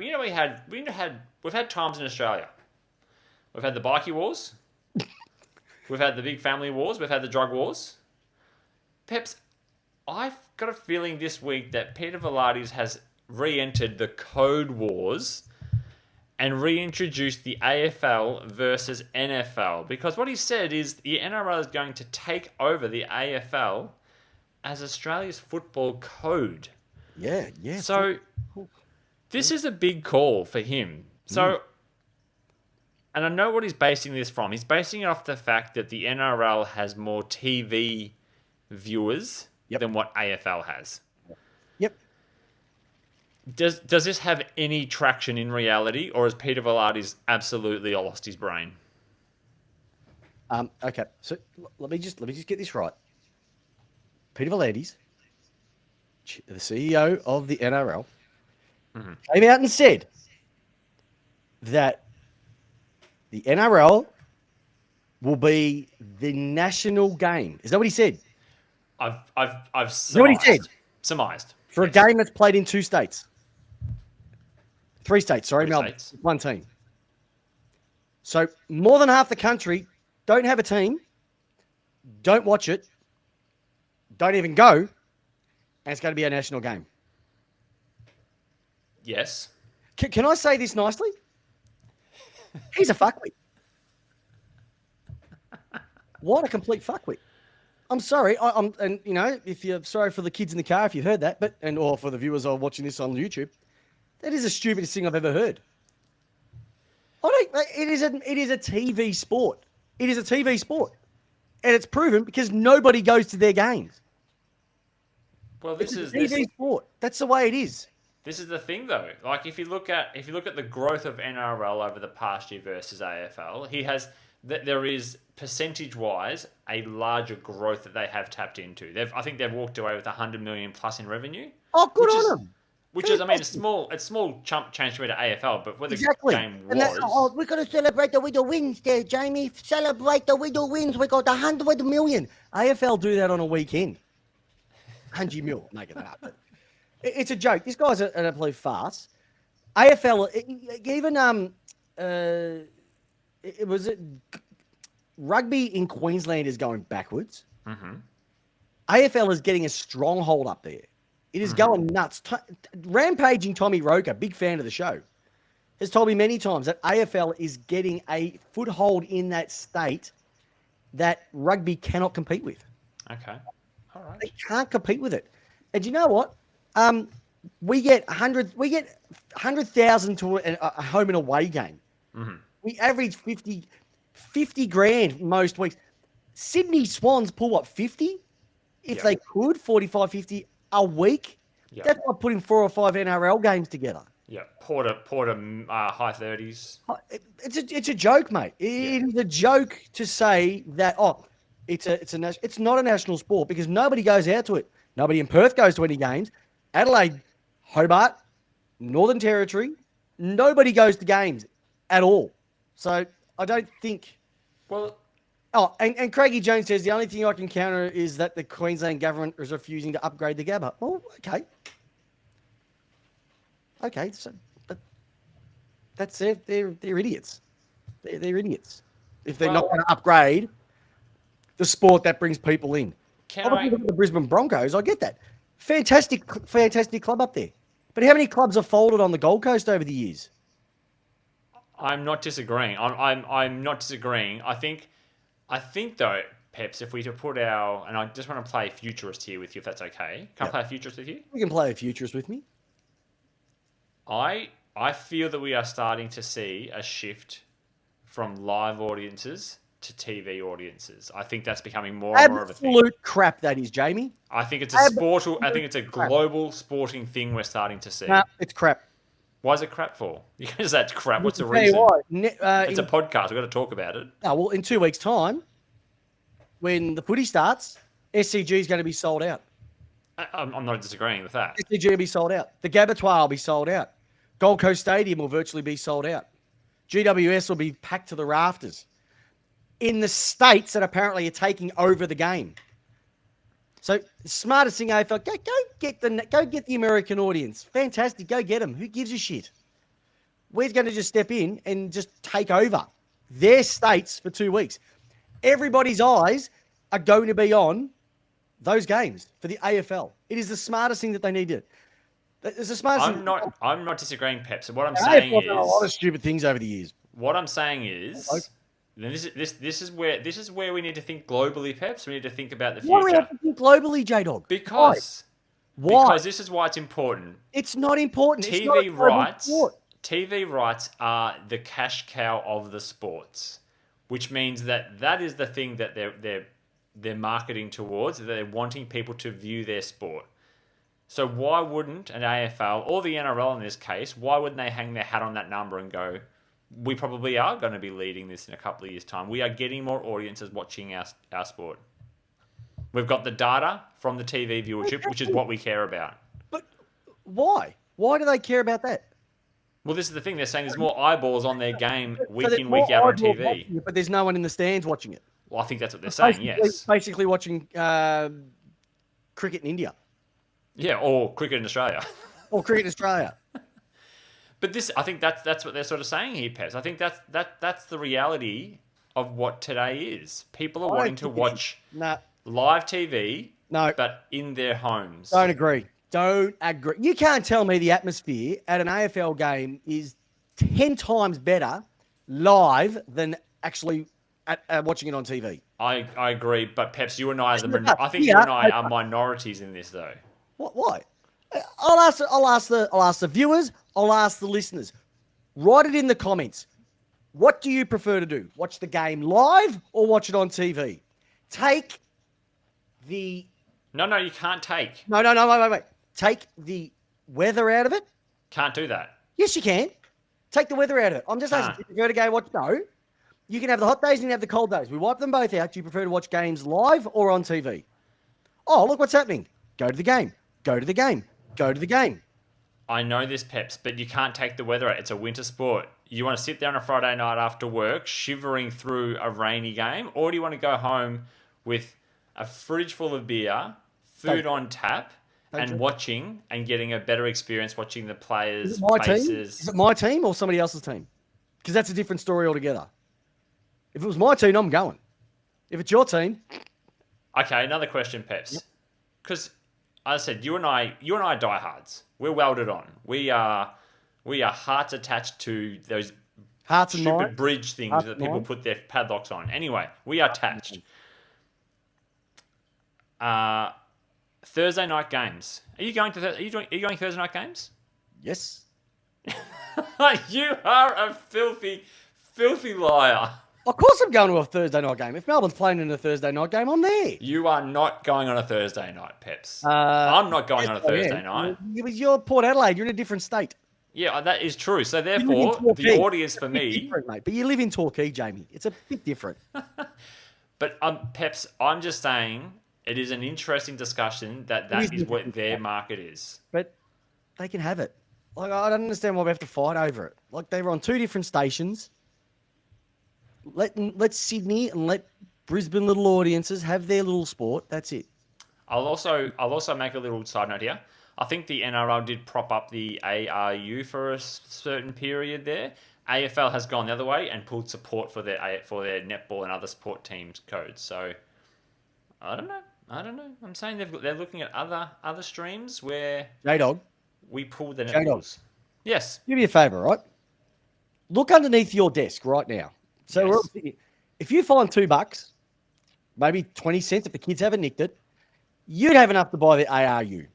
we've had times in Australia. We've had the bikie wars. We've had the big family wars. We've had the drug wars. Peps, I've got a feeling this week that Peter Villardes has re-entered the code wars and reintroduced the AFL versus NFL. Because what he said is the NRL is going to take over the AFL as Australia's football code. Yeah. So this is a big call for him. So, and I know what he's basing this from. He's basing it off the fact that the NRL has more TV viewers than what AFL has. Yep. Does this have any traction in reality, or has Peter Villardes absolutely lost his brain? Okay, so let me just get this right. Peter Villardes, the CEO of the NRL, came out and said that the NRL will be the national game. Is that what he said? I've surmised. Is that what he said? Surmised. For a game that's played in 2 states. 3 states, sorry, Three Melbourne. states. 1 team. So more than half the country don't have a team, don't watch it, don't even go, and it's going to be a national game. Yes. Can I say this nicely? He's a fuckwit. What a complete fuckwit. I'm sorry. And you know, if you're sorry for the kids in the car, if you've heard that, or for the viewers who are watching this on YouTube, that is the stupidest thing I've ever heard. It is a TV sport. It is a TV sport, and it's proven because nobody goes to their games. Well, It's a TV sport. That's the way it is. This is the thing, though. Like, if you look at the growth of NRL over the past year versus AFL, there is percentage-wise a larger growth that they have tapped into. I think they've walked away with 100 million plus in revenue. Oh, good on them. Which is, I mean, it's small chump change to AFL, but where the game was. We're going to celebrate with the wins there, Jamie. Celebrate with the wins. We got 100 million. AFL do that on a weekend. 100 mil, making that up. It's a joke. This guy's an absolute farce. AFL, rugby in Queensland is going backwards. Mm-hmm. AFL is getting a stronghold up there. It is going nuts. Rampaging Tommy Roker, big fan of the show, has told me many times that AFL is getting a foothold in that state that rugby cannot compete with. Okay. All right. They can't compete with it. And you know what? We get 100,000 to a home and away game. Mm-hmm. We average 50 grand most weeks. Sydney Swans pull what, 50? If they could, 45, 50 a week. Yep. That's like putting 4 or 5 NRL games together. Yeah, Porter, high 30s. It's a joke, mate. It is a joke to say that it's not a national sport because nobody goes out to it. Nobody in Perth goes to any games. Adelaide, Hobart, Northern Territory, nobody goes to games at all. So I don't think. Well. Oh, and Craigie Jones says the only thing I can counter is that the Queensland government is refusing to upgrade the Gabba. Oh, okay. Okay, so but that's it. They're idiots. They're idiots. If they're not going to upgrade the sport that brings people in. Look at the Brisbane Broncos. I get that. Fantastic club up there. But how many clubs have folded on the Gold Coast over the years? I'm not disagreeing. I'm not disagreeing. I think though, Peps, if we to put and I just want to play futurist here with you, if that's okay. Can I play a futurist with you? You can play a futurist with me. I feel that we are starting to see a shift from live audiences to TV audiences. I think that's becoming more and more of a thing. Absolute crap that is, Jamie. I think it's a global sporting thing we're starting to see. Nah, it's crap. Why is it crap for? Because that's crap. What's the reason? It's a podcast. We've got to talk about it. Oh, well, in 2 weeks' time, when the footy starts, SCG is going to be sold out. I'm not disagreeing with that. SCG will be sold out. The Gabatoir will be sold out. Gold Coast Stadium will virtually be sold out. GWS will be packed to the rafters. In the states that apparently are taking over the game. So, smartest thing AFL, go get the American audience. Fantastic, go get them. Who gives a shit? we're going to just step in and just take over their states for 2 weeks. Everybody's eyes are going to be on those games for the AFL. It is the smartest thing that they need to. It's the smartest thing. I'm not disagreeing, Pep. So what I'm The saying AFL's done a lot of is, stupid things over the years. what I'm saying is, this is where we need to think globally, Pep. So we need to think about the Why do we future. have to think globally, J-Dog? Because Why? this is why it's important. It's not important. It's not a TV global rights. sport. TV rights are the cash cow of the sports, which means that is the thing that they're marketing towards. They're wanting people to view their sport. So why wouldn't an AFL or the NRL in this case? Why wouldn't they hang their hat on that number and go, we probably are going to be leading this in a couple of years' time. We are getting more audiences watching our sport. We've got the data from the TV viewership, which is what we care about. But why? Why do they care about that? Well, this is the thing. They're saying there's more eyeballs on their game week So there's in, more week out on eyeballs TV. watching it, but there's no one in the stands watching it. Well, I think that's what they're saying, yes. Basically watching cricket in India. Yeah, or cricket in Australia. Or cricket in Australia. But I think that's what they're sort of saying here, Pez. I think that's the reality of what today is. People are wanting to watch live TV, but in their homes. Don't agree. You can't tell me the atmosphere at an AFL game is 10 times better live than actually watching it on TV. I agree, but Peps, you and I I think you and I are minorities in this, though. What? Why? I'll ask the viewers. I'll ask the listeners. Write it in the comments. What do you prefer to do? Watch the game live or watch it on TV? Take the... No, you can't take. No, wait. Take the weather out of it. Can't do that. Yes, you can. Take the weather out of it. I'm just asking, do you prefer to go watch... No. You can have the hot days and you can have the cold days. We wipe them both out. Do you prefer to watch games live or on TV? Oh, look what's happening. Go to the game. Go to the game. Go to the game. I know this, Peps, but you can't take the weather out. It's a winter sport. You want to sit there on a Friday night after work, shivering through a rainy game, or do you want to go home with a fridge full of beer, food on tap, and watching and getting a better experience watching the players' faces? Is it my team or somebody else's team? Because that's a different story altogether. If it was my team, I'm going. If it's your team... Okay, another question, Peps. Because... Yep. As I said, you and I are diehards. We're welded on. We are hearts attached to those stupid bridge things that people put their padlocks on. Anyway, we are attached. Thursday night games. Are you going Thursday night games? Yes. You are a filthy, filthy liar. Of course I'm going to a Thursday night game. If Melbourne's playing in a Thursday night game, I'm there. You are not going on a Thursday night, Peps. I'm not going on a Thursday night. You're Port Adelaide. You're in a different state. Yeah, that is true. So therefore, the audience for me... Mate. But you live in Torquay, Jamie. It's a bit different. But Peps, I'm just saying it is an interesting discussion that is what their market is. But they can have it. Like, I don't understand why we have to fight over it. Like, they were on two different stations. Let Sydney and let Brisbane little audiences have their little sport. That's it. I'll also make a little side note here. I think the NRL did prop up the ARU for a certain period there. AFL has gone the other way and pulled support for their netball and other sport teams codes. So I don't know. I'm saying they're looking at other streams where J-Dog, we pull the netballs. Yes. Do me a favour, right? Look underneath your desk right now. So if you find $2, maybe 20 cents if the kids haven't nicked it, you'd have enough to buy the ARU.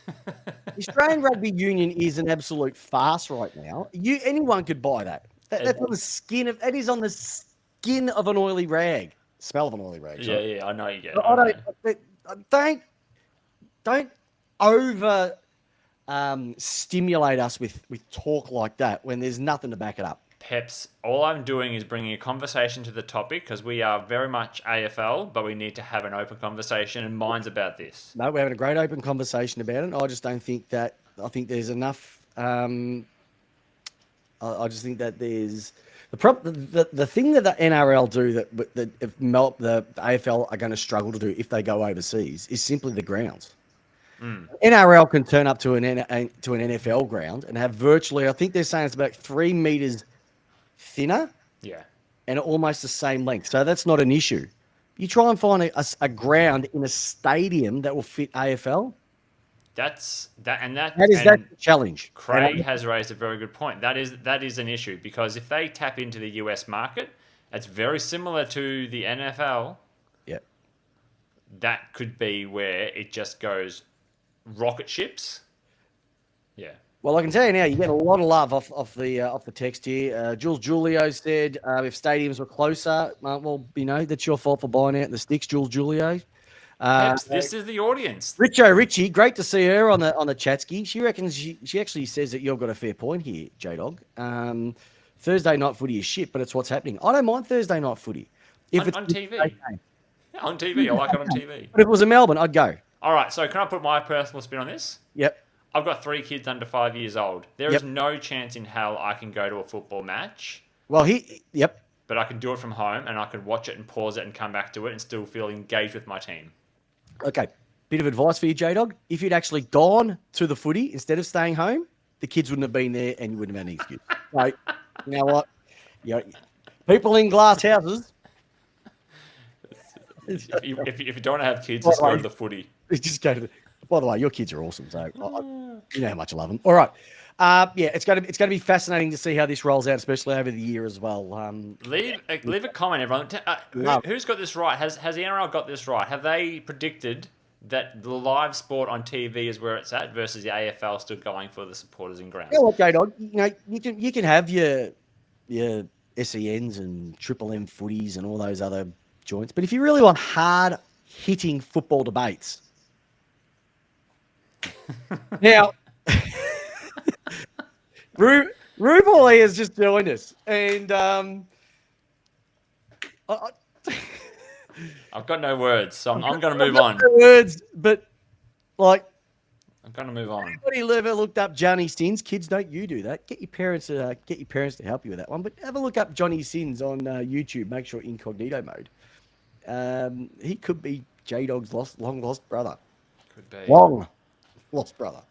The Australian Rugby Union is an absolute farce right now. Anyone could buy that. That's on the skin of an oily rag. Smell of an oily rag. Sorry. Yeah, I know you get it. Don't over stimulate us with talk like that when there's nothing to back it up. Peps, all I'm doing is bringing a conversation to the topic because we are very much AFL, but we need to have an open conversation and minds about this. No, we're having a great open conversation about it. I just don't think that... I think there's enough... I just think that there's... The thing that the NRL do that the AFL are going to struggle to do if they go overseas is simply the grounds. NRL can turn up to an NFL ground and have virtually, I think they're saying it's about 3 meters thinner Yeah. and almost the same length. So that's not an issue. You try and find a ground in a stadium that will fit AFL. That's That's and the challenge. Craig has raised a very good point. That is an issue because if they tap into the US market, it's very similar to the NFL. Yeah. That could be where it just goes rocket ships. Yeah. Well, I can tell you now, you get a lot of love off the text here. Jules Julio said, if stadiums were closer, well, that's your fault for buying out the sticks, Jules Julio. Peps, this is the audience. Richie, great to see her on the chat ski. She reckons she actually says that you've got a fair point here, J-Dog. Thursday night footy is shit, but it's what's happening. I don't mind Thursday night footy. If it's on TV. Yeah, on TV. I like it on TV. But if it was in Melbourne, I'd go. All right, so can I put my personal spin on this? Yep. I've got 3 kids under 5 years old. There is no chance in hell I can go to a football match. Well, yep. But I can do it from home and I can watch it and pause it and come back to it and still feel engaged with my team. Okay, bit of advice for you, J-Dog. If you'd actually gone to the footy instead of staying home, the kids wouldn't have been there and you wouldn't have had any excuse. So, you know what? People in glass houses. If you don't want to have kids, just go to the footy. Just go to By the way, your kids are awesome, so you know how much I love them. All right. It's going to be fascinating to see how this rolls out, especially over the year as well. Leave a comment, everyone. Who's got this right? Has the NRL got this right? Have they predicted that the live sport on TV is where it's at versus the AFL still going for the supporters in grounds? Yeah, well, J-Dog, you can have your SENs and Triple M footies and all those other joints, but if you really want hard hitting football debates, now. Boy has just joined us, and I've got no words, so I'm going to move on. No words, but I'm going to move on. Anybody ever looked up Johnny Sins? Kids, don't you do that? Get your parents to help you with that one. But have a look up Johnny Sins on YouTube. Make sure incognito mode. He could be J-Dog's long lost brother. Could be Long lost brother.